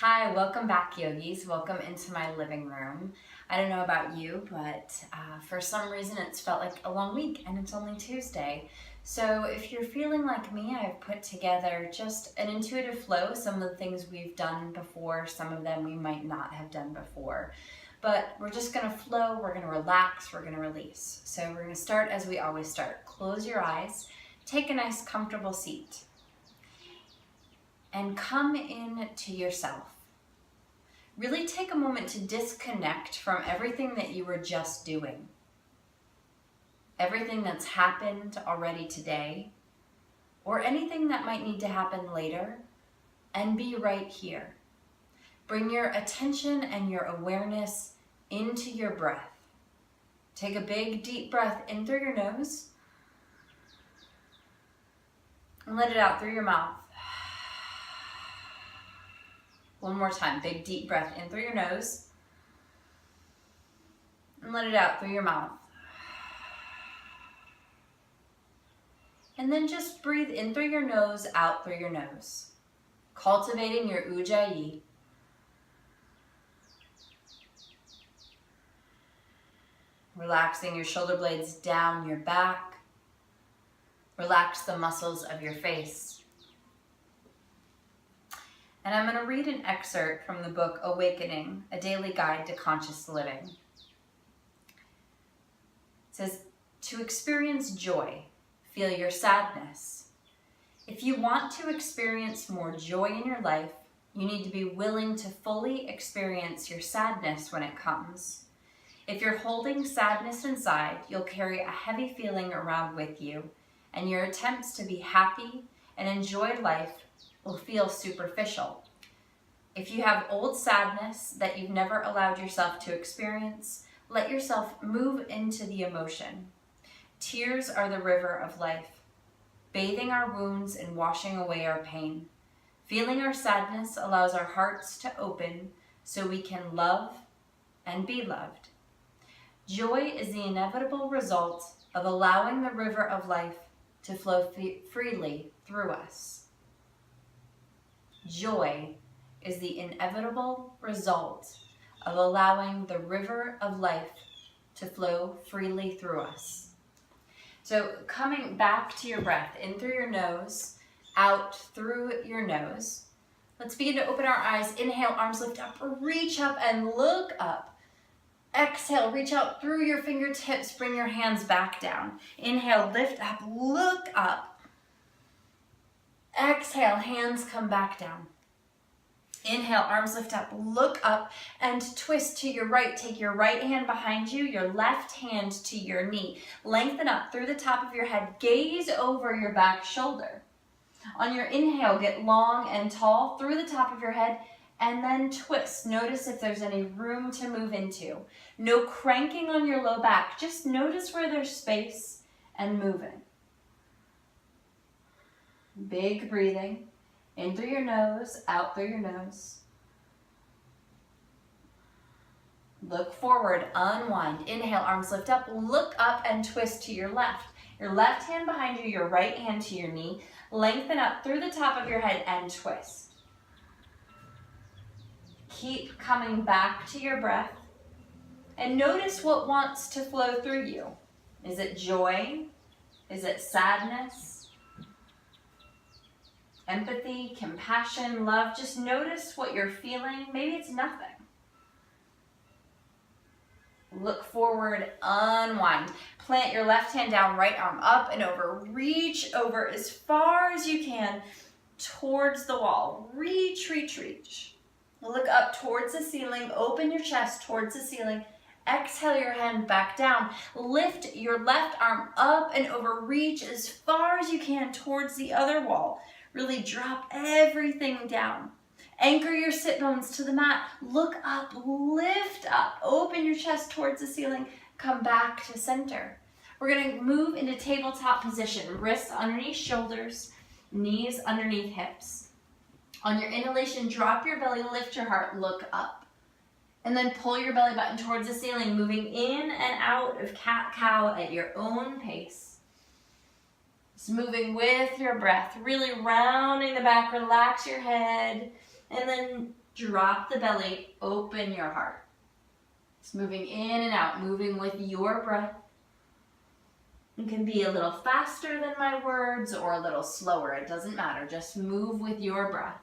Hi, welcome back, yogis. Welcome into my living room. I don't know about you, but for some reason it's felt like a long week and it's only Tuesday. So if you're feeling like me, I've put together just an intuitive flow, some of the things we've done before, some of them we might not have done before. But we're just gonna flow, we're gonna relax, we're gonna release. So we're gonna start as we always start. Close your eyes, take a nice comfortable seat, and come in to yourself. Really take a moment to disconnect from everything that you were just doing. Everything that's happened already today, or anything that might need to happen later, and be right here. Bring your attention and your awareness into your breath. Take a big, deep breath in through your nose, and let it out through your mouth. One more time, big deep breath in through your nose and let it out through your mouth. And then just breathe in through your nose, out through your nose. Cultivating your ujjayi. Relaxing your shoulder blades down your back. Relax the muscles of your face. And I'm going to read an excerpt from the book Awakening, A Daily Guide to Conscious Living. It says, to experience joy, feel your sadness. If you want to experience more joy in your life, you need to be willing to fully experience your sadness when it comes. If you're holding sadness inside, you'll carry a heavy feeling around with you, and your attempts to be happy and enjoy life will feel superficial. If you have old sadness that you've never allowed yourself to experience, let yourself move into the emotion. Tears are the river of life, bathing our wounds and washing away our pain. Feeling our sadness allows our hearts to open so we can love and be loved. Joy is the inevitable result of allowing the river of life to flow freely through us. Joy is the inevitable result of allowing the river of life to flow freely through us. So coming back to your breath, in through your nose, out through your nose. Let's begin to open our eyes. Inhale, arms lift up, reach up and look up. Exhale, reach out through your fingertips, bring your hands back down. Inhale, lift up, look up. Exhale, hands come back down. Inhale, arms lift up, look up and twist to your right. Take your right hand behind you, your left hand to your knee. Lengthen up through the top of your head, gaze over your back shoulder. On your inhale, get long and tall through the top of your head and then twist. Notice if there's any room to move into. No cranking on your low back, just notice where there's space and moving. Big breathing. In through your nose, out through your nose. Look forward, unwind. Inhale, arms lift up, look up and twist to your left. Your left hand behind you, your right hand to your knee. Lengthen up through the top of your head and twist. Keep coming back to your breath and notice what wants to flow through you. Is it joy? Is it sadness? Empathy, compassion, love, just notice what you're feeling. Maybe it's nothing. Look forward, unwind. Plant your left hand down, right arm up and over. Reach over as far as you can towards the wall. Reach, reach, reach. Look up towards the ceiling. Open your chest towards the ceiling. Exhale your hand back down. Lift your left arm up and over. Reach as far as you can towards the other wall. Really drop everything down. Anchor your sit bones to the mat. Look up, lift up. Open your chest towards the ceiling. Come back to center. We're going to move into tabletop position. Wrists underneath shoulders, knees underneath hips. On your inhalation, drop your belly, lift your heart, look up. And then pull your belly button towards the ceiling, moving in and out of cat-cow at your own pace. Just moving with your breath, really rounding the back, relax your head, and then Drop the belly, open your heart. It's moving in and out, moving with your breath. It can be a little faster than my words or a little slower. It doesn't matter. Just move with your breath.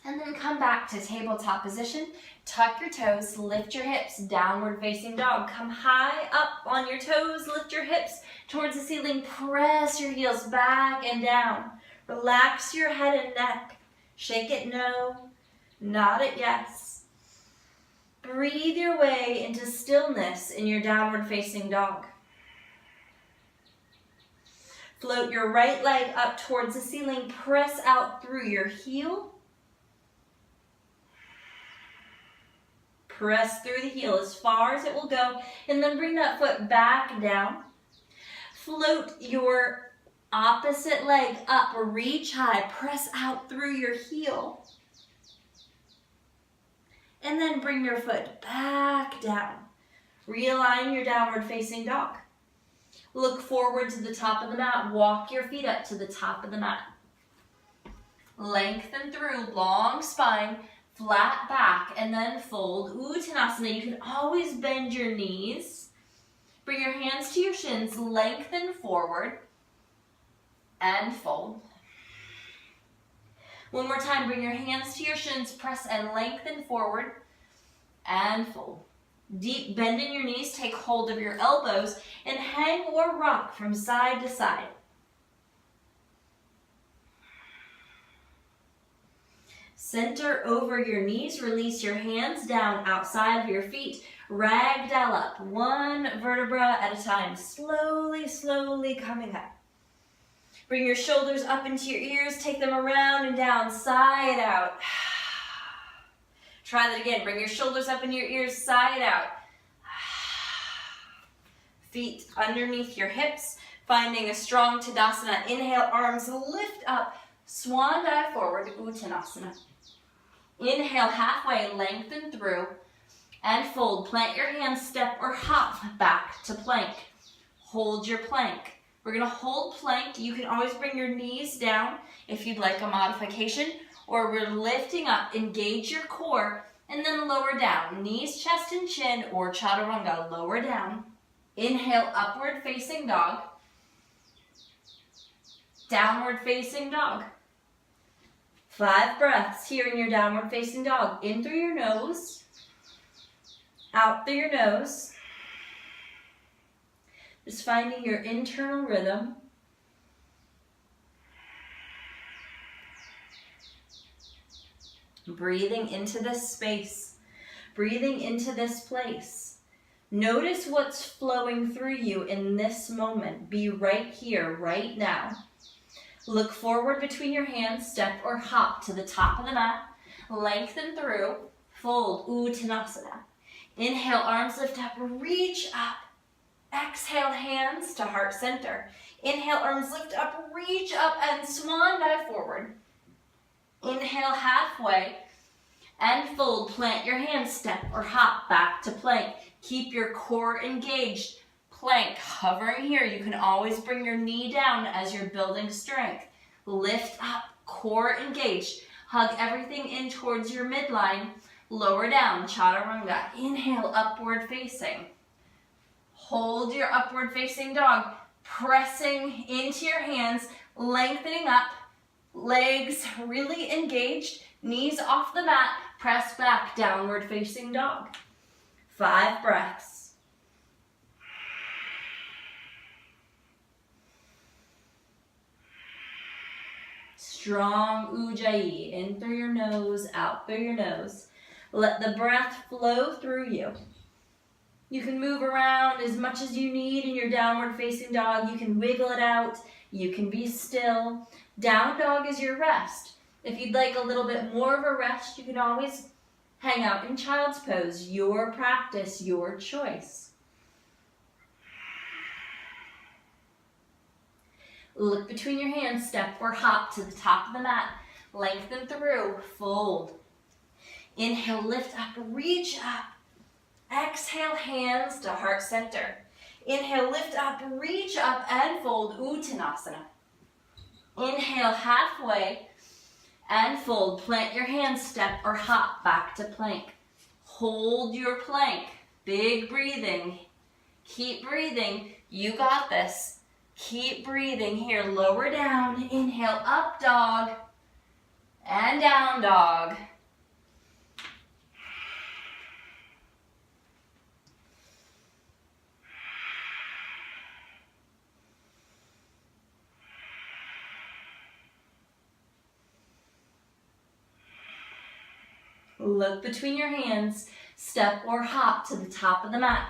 And then come back to tabletop position. Tuck your toes, lift your hips, downward facing dog. Come high up on your toes, lift your hips towards the ceiling. Press your heels back and down. Relax your head and neck. Shake it no, nod it yes. Breathe your way into stillness in your downward facing dog. Float your right leg up towards the ceiling. Press out through your heel. Press through the heel as far as it will go, and then bring that foot back down. Float your opposite leg up, reach high, press out through your heel. And then bring your foot back down. Realign your downward facing dog. Look forward to the top of the mat. Walk your feet up to the top of the mat. Lengthen through, long spine, flat back, and then fold. Uttanasana. You can always bend your knees. Bring your hands to your shins, lengthen forward, and fold. One more time, bring your hands to your shins, press and lengthen forward, and fold. Deep bend in your knees, take hold of your elbows, and hang or rock from side to side. Center over your knees, release your hands down outside of your feet. Ragdoll up, one vertebra at a time, slowly, slowly coming up. Bring your shoulders up into your ears, take them around and down, side out. Try that again, bring your shoulders up into your ears, side out. Feet underneath your hips, finding a strong Tadasana. Inhale, arms lift up, swan dive forward, Uttanasana. Inhale, halfway, lengthen through, and fold. Plant your hands, step or hop back to plank. Hold your plank. We're gonna hold plank. You can always bring your knees down if you'd like a modification, or we're lifting up, engage your core, and then lower down. Knees, chest, and chin, or chaturanga, lower down. Inhale, upward facing dog. Downward facing dog. 5 breaths here in your downward facing dog. In through your nose, out through your nose. Just finding your internal rhythm. Breathing into this space, breathing into this place. Notice what's flowing through you in this moment. Be right here, right now. Look forward between your hands, step or hop to the top of the mat. Lengthen through, fold, Uttanasana. Inhale, arms lift up, reach up. Exhale, hands to heart center. Inhale, arms lift up, reach up, and swan dive forward. Inhale, halfway, and fold. Plant your hands, step or hop back to plank. Keep your core engaged. Plank, hovering here. You can always bring your knee down as you're building strength. Lift up, core engaged. Hug everything in towards your midline. Lower down, chaturanga. Inhale, upward facing. Hold your upward facing dog. Pressing into your hands, lengthening up. Legs really engaged. Knees off the mat. Press back, downward facing dog. 5 breaths. Strong Ujjayi, in through your nose, out through your nose. Let the breath flow through you. You can move around as much as you need in your downward facing dog. You can wiggle it out. You can be still. Down dog is your rest. If you'd like a little bit more of a rest, you can always hang out in child's pose. Your practice, your choice. Look between your hands, step or hop to the top of the mat. Lengthen through, fold. Inhale, lift up, reach up. Exhale, hands to heart center. Inhale, lift up, reach up, and fold, Uttanasana. Inhale, halfway, and fold. Plant your hands, step or hop back to plank. Hold your plank. Big breathing. Keep breathing. You got this. Keep breathing here. Lower down. Inhale, up dog and down dog. Look between your hands, step or hop to the top of the mat.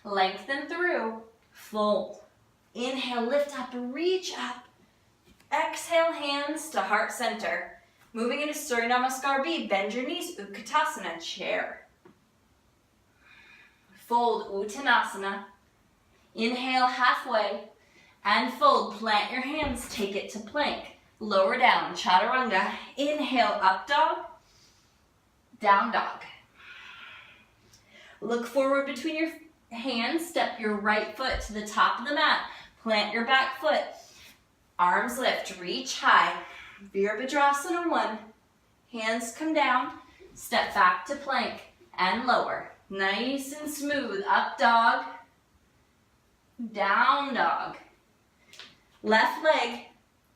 Lengthen through, fold. Inhale, lift up, reach up. Exhale, hands to heart center. Moving into Surya Namaskar B, bend your knees, Utkatasana, chair. Fold, Uttanasana. Inhale, halfway, and fold. Plant your hands, take it to plank. Lower down, Chaturanga. Inhale, up dog. Down dog. Look forward between your hands. Step your right foot to the top of the mat. Plant your back foot. Arms lift. Reach high. Virabhadrasana 1. Hands come down. Step back to plank and lower. Nice and smooth. Up dog. Down dog. Left leg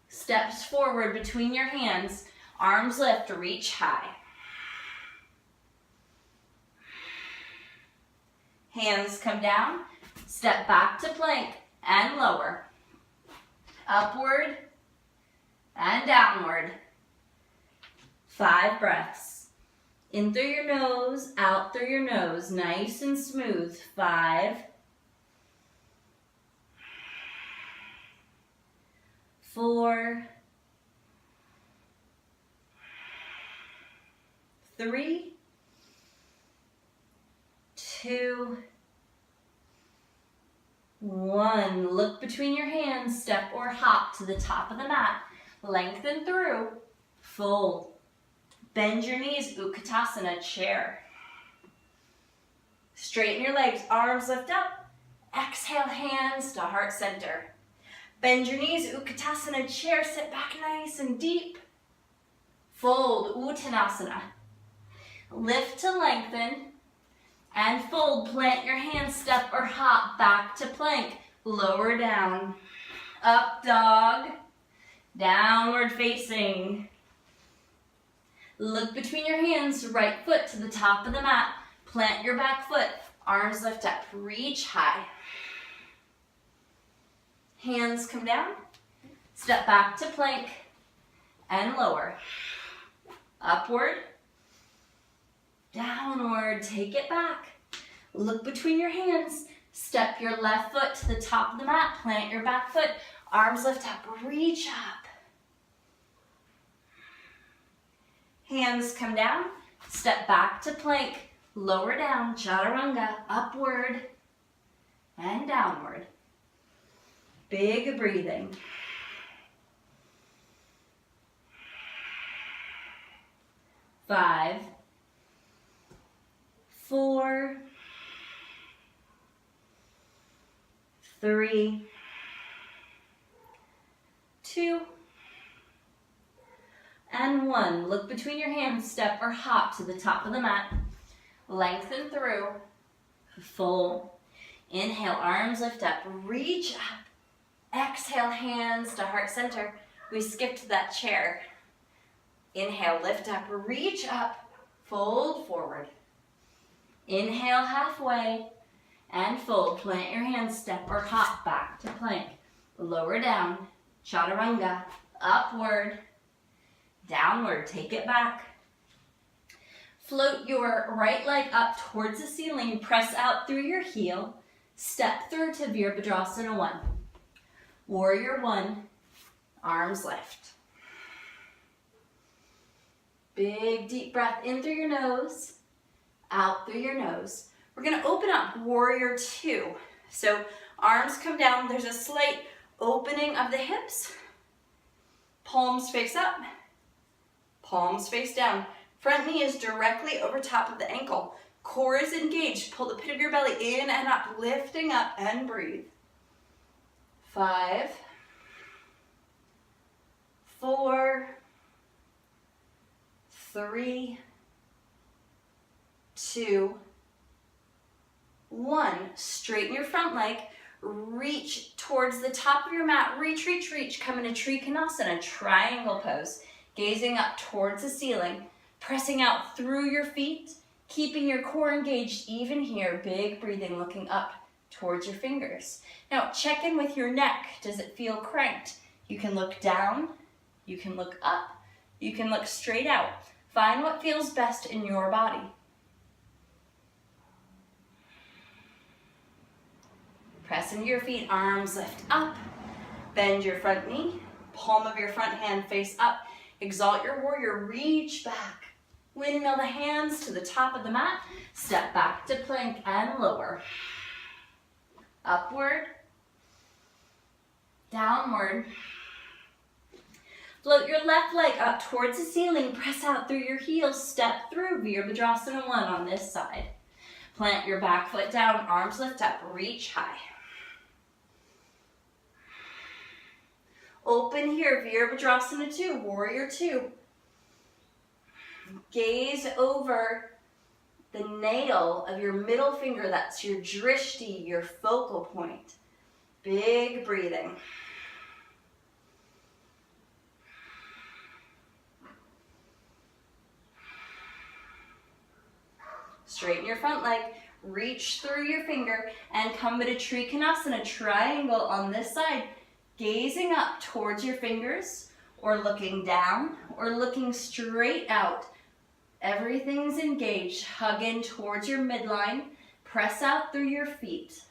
steps forward between your hands. Arms lift. Reach high. Hands come down, step back to plank and lower. Upward and downward. 5 breaths. In through your nose, out through your nose. Nice and smooth. 5, 4, 3, 2, 1. Look between your hands, step or hop to the top of the mat. Lengthen through, fold. Bend your knees, Utkatasana, chair. Straighten your legs, arms lift up. Exhale, hands to heart center. Bend your knees, Utkatasana, chair. Sit back nice and deep. Fold, Uttanasana. Lift to lengthen. And fold, plant your hands, step or hop back to plank. Lower down, up dog, downward facing. Look between your hands, right foot to the top of the mat. Plant your back foot, arms lift up, reach high. Hands come down, step back to plank and lower. Upward, downward, take it back. Look between your hands. Step your left foot to the top of the mat. Plant your back foot. Arms lift up. Reach up. Hands come down. Step back to plank. Lower down. Chaturanga. Upward and downward. Big breathing. 5, 4, 3, 2, and 1. Look between your hands, step or hop to the top of the mat. Lengthen through, fold. Inhale, arms lift up, reach up. Exhale, hands to heart center. We skipped that chair. Inhale, lift up, reach up, fold forward. Inhale, halfway, and fold. Plant your hands, step or hop back to plank. Lower down, chaturanga, upward, downward, take it back. Float your right leg up towards the ceiling, press out through your heel, step through to Virabhadrasana 1. Warrior 1, arms lift. Big deep breath in through your nose, out through your nose. We're gonna open up Warrior 2. So arms come down, there's a slight opening of the hips. Palms face up, palms face down. Front knee is directly over top of the ankle. Core is engaged. Pull the pit of your belly in and up, lifting up and breathe. 5, 4, 3, 2, 1. Straighten your front leg. Reach towards the top of your mat. Reach, reach, reach. Come into Trikonasana, triangle pose. Gazing up towards the ceiling. Pressing out through your feet. Keeping your core engaged even here. Big breathing, looking up towards your fingers. Now check in with your neck. Does it feel cranked? You can look down. You can look up. You can look straight out. Find what feels best in your body. Press into your feet, arms lift up. Bend your front knee, palm of your front hand face up. Exalt your warrior, reach back. Windmill the hands to the top of the mat. Step back to plank and lower. Upward, downward. Float your left leg up towards the ceiling. Press out through your heels. Step through Virabhadrasana 1 on this side. Plant your back foot down, arms lift up, reach high. Open here, Virabhadrasana 2, Warrior 2. Gaze over the nail of your middle finger, that's your drishti, your focal point. Big breathing. Straighten your front leg, reach through your finger, and come to Trikonasana, triangle on this side. Gazing up towards your fingers, or looking down, or looking straight out. Everything's engaged. Hug in towards your midline. Press out through your feet.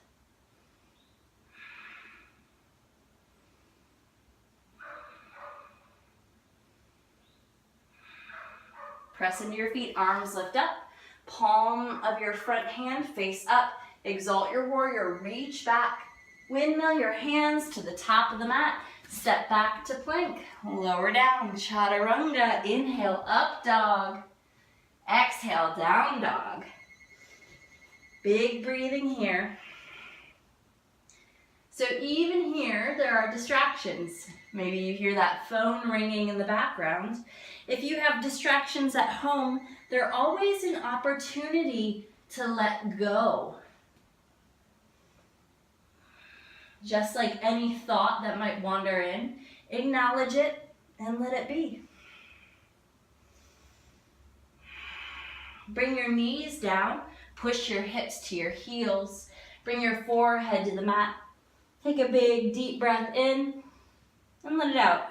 Press into your feet, arms lift up. Palm of your front hand face up. Exalt your warrior, reach back. Windmill your hands to the top of the mat. Step back to plank. Lower down, chaturanga. Inhale, up dog. Exhale, down dog. Big breathing here. So even here, there are distractions. Maybe you hear that phone ringing in the background. If you have distractions at home, there's always an opportunity to let go. Just like any thought that might wander in, acknowledge it and let it be. Bring your knees down, push your hips to your heels, bring your forehead to the mat. Take a big deep breath in and let it out.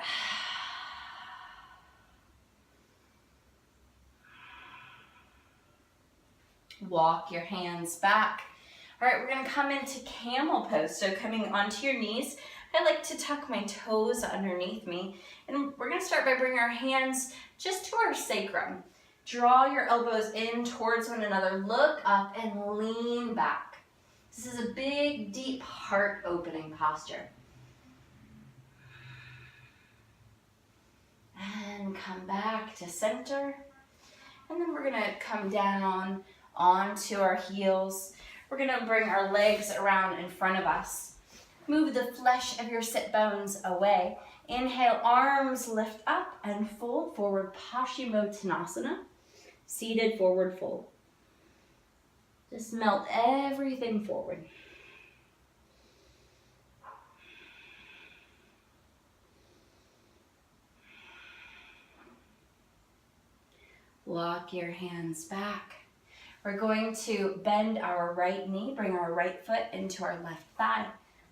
Walk your hands back. All right, we're gonna come into camel pose. So coming onto your knees, I like to tuck my toes underneath me. And we're gonna start by bringing our hands just to our sacrum. Draw your elbows in towards one another. Look up and lean back. This is a big, deep heart opening posture. And come back to center. And then we're gonna come down onto our heels. We're gonna bring our legs around in front of us. Move the flesh of your sit bones away. Inhale, arms lift up and fold forward, Paschimottanasana. Seated forward fold. Just melt everything forward. Walk your hands back. We're going to bend our right knee, bring our right foot into our left thigh.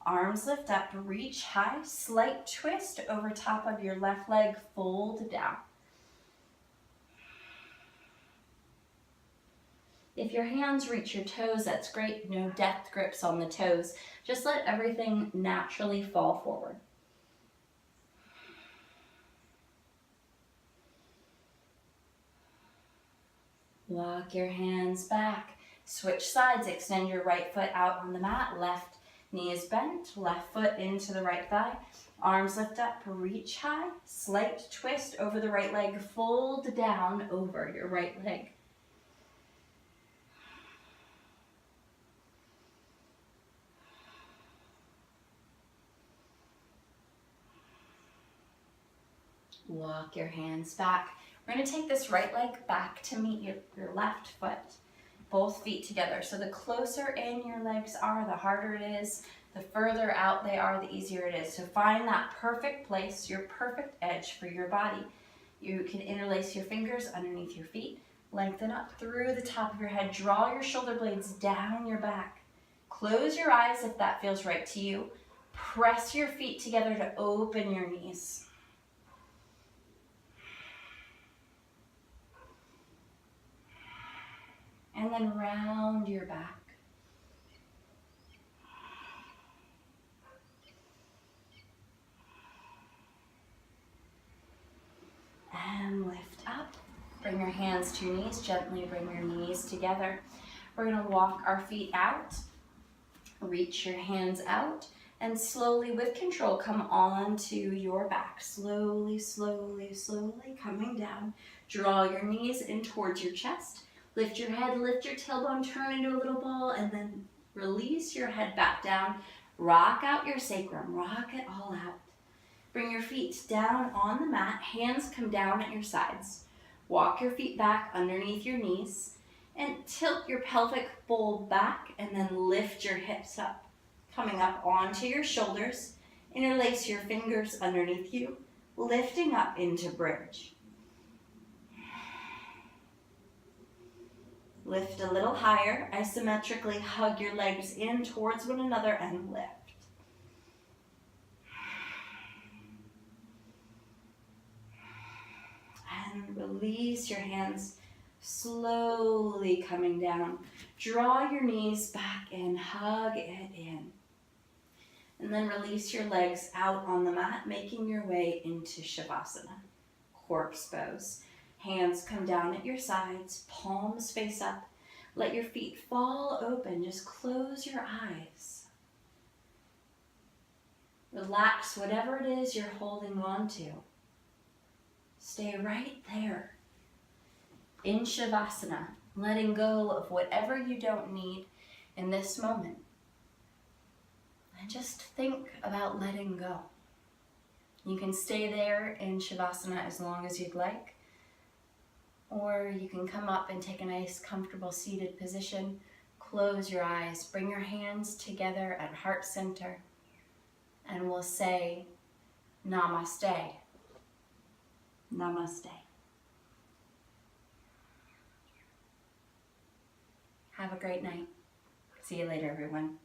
Arms lift up, reach high, slight twist over top of your left leg, fold down. If your hands reach your toes, that's great. No death grips on the toes. Just let everything naturally fall forward. Walk your hands back. Switch sides. Extend your right foot out on the mat. Left knee is bent. Left foot into the right thigh. Arms lift up. Reach high. Slight twist over the right leg. Fold down over your right leg. Walk your hands back. We're going to take this right leg back to meet your left foot, both feet together. So the closer in your legs are, the harder it is. The further out they are, the easier it is. So find that perfect place, your perfect edge for your body. You can interlace your fingers underneath your feet, lengthen up through the top of your head, draw your shoulder blades down your back. Close your eyes if that feels right to you. Press your feet together to open your knees. And then round your back. And lift up. Bring your hands to your knees. Gently bring your knees together. We're going to walk our feet out. Reach your hands out. And slowly, with control, come onto your back. Slowly, slowly, slowly coming down. Draw your knees in towards your chest. Lift your head, lift your tailbone, turn into a little ball, and then release your head back down. Rock out your sacrum. Rock it all out. Bring your feet down on the mat. Hands come down at your sides. Walk your feet back underneath your knees. And tilt your pelvic bowl back, and then lift your hips up. Coming up onto your shoulders. Interlace your fingers underneath you. Lifting up into bridge. Lift a little higher, isometrically hug your legs in towards one another and lift. And release your hands, slowly coming down. Draw your knees back in, hug it in. And then release your legs out on the mat, making your way into Shavasana, corpse pose. Hands come down at your sides, palms face up. Let your feet fall open. Just close your eyes. Relax whatever it is you're holding on to. Stay right there in Shavasana, letting go of whatever you don't need in this moment. And just think about letting go. You can stay there in Shavasana as long as you'd like. Or you can come up and take a nice, comfortable seated position. Close your eyes. Bring your hands together at heart center. And we'll say, Namaste. Namaste. Have a great night. See you later, everyone.